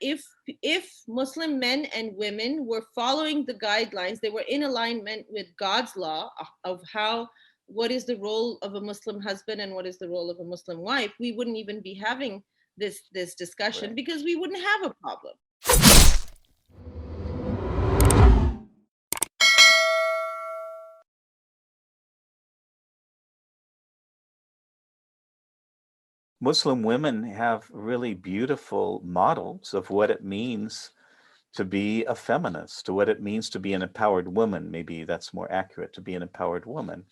if Muslim men and women were following the guidelines, they were in alignment with God's law of how what is the role of a Muslim husband and what is the role of a Muslim wife, we wouldn't even be having this discussion Right. because we wouldn't have a problem. Muslim women have really beautiful models of what it means to be a feminist, to what it means to be an empowered woman. Maybe that's more accurate, to be an empowered woman.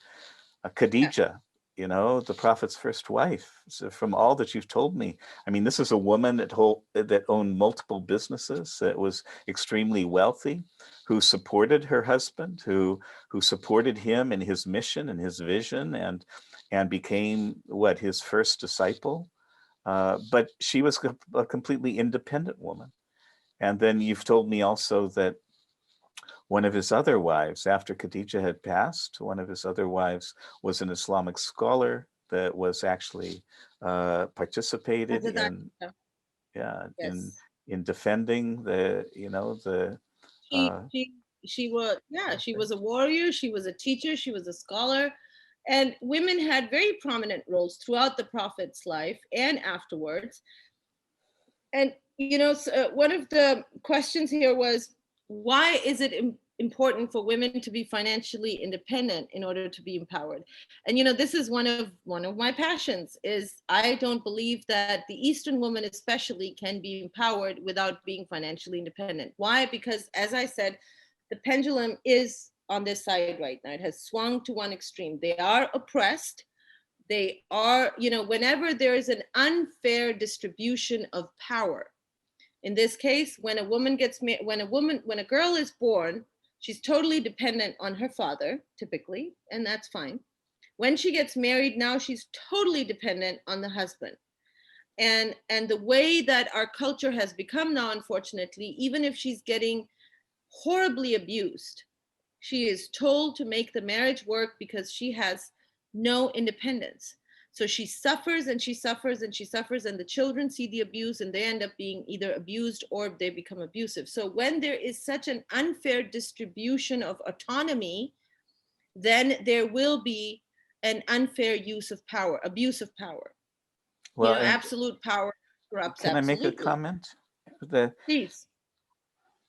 Yeah. Khadija, the Prophet's first wife. So from all that you've told me, I mean, this is a woman that owned multiple businesses, that was extremely wealthy, who supported her husband, who supported him in his mission and his vision, and became what, his first disciple. But she was a completely independent woman. And then you've told me also that one of his other wives, after Khadija had passed, one of his other wives was an Islamic scholar that was actually participated Hazrat in, Aisha, yeah, yes. in defending the She uh, she she was, yeah, she okay. was a warrior, she was a teacher, she was a scholar, and women had very prominent roles throughout the Prophet's life and afterwards. And one of the questions here was, why is it important for women to be financially independent in order to be empowered? And this is one of my passions. Is I don't believe that the Eastern woman especially can be empowered without being financially independent. Why? Because, as I said, the pendulum is on this side right now. It has swung to one extreme. They are oppressed. They are, whenever there is an unfair distribution of power, in this case, when a woman gets when a girl is born, she's totally dependent on her father, typically, and that's fine. When she gets married, now she's totally dependent on the husband. And the way that our culture has become now, unfortunately, even if she's getting horribly abused, she is told to make the marriage work because she has no independence. So she suffers and she suffers and she suffers, and the children see the abuse and they end up being either abused or they become abusive. So when there is such an unfair distribution of autonomy, then there will be an unfair use of power, abuse of power. Well, and Absolute power corrupts can I make a absolutely. comment? The Please.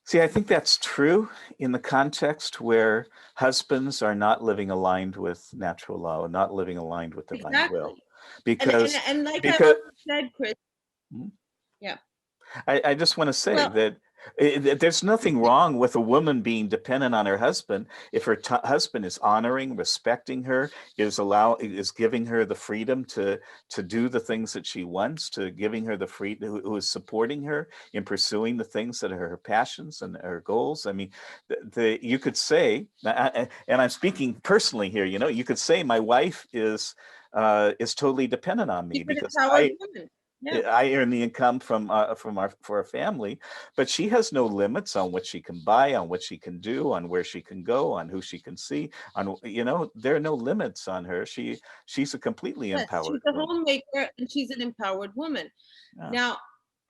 See, I think that's true in the context where husbands are not living aligned with natural law, not living aligned with divine will, Exactly. And and because and like I because also said, Chris, hmm? yeah. I just want to say Well, that there's nothing wrong with a woman being dependent on her husband if her husband is honoring, respecting her, is giving her the freedom to do the things that she wants, to giving her the freedom, who is supporting her in pursuing the things that are her passions and her goals. I mean, you could say, and I'm speaking personally here. You could say my wife is totally dependent on me she's an because empowered woman. Yeah. I earn the income for our family, but she has no limits on what she can buy, on what she can do, on where she can go, on who she can see. There are no limits on her. She's a completely Yes, she's empowered a woman. homemaker and she's an empowered woman. Yeah. Now,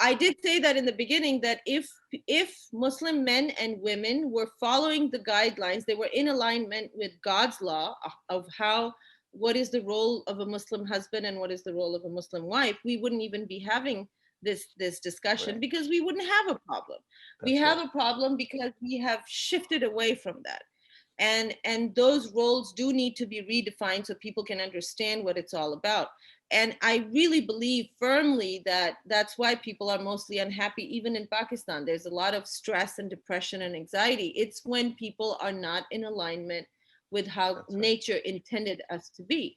I did say that in the beginning, that if Muslim men and women were following the guidelines, they were in alignment with God's law of how what is the role of a Muslim husband and what is the role of a Muslim wife, we wouldn't even be having this discussion Right. because we wouldn't have a problem. We That's have right. a problem because we have shifted away from that. And those roles do need to be redefined so people can understand what it's all about. And I really believe firmly that that's why people are mostly unhappy, even in Pakistan. There's a lot of stress and depression and anxiety. It's when people are not in alignment with how That's right. nature intended us to be.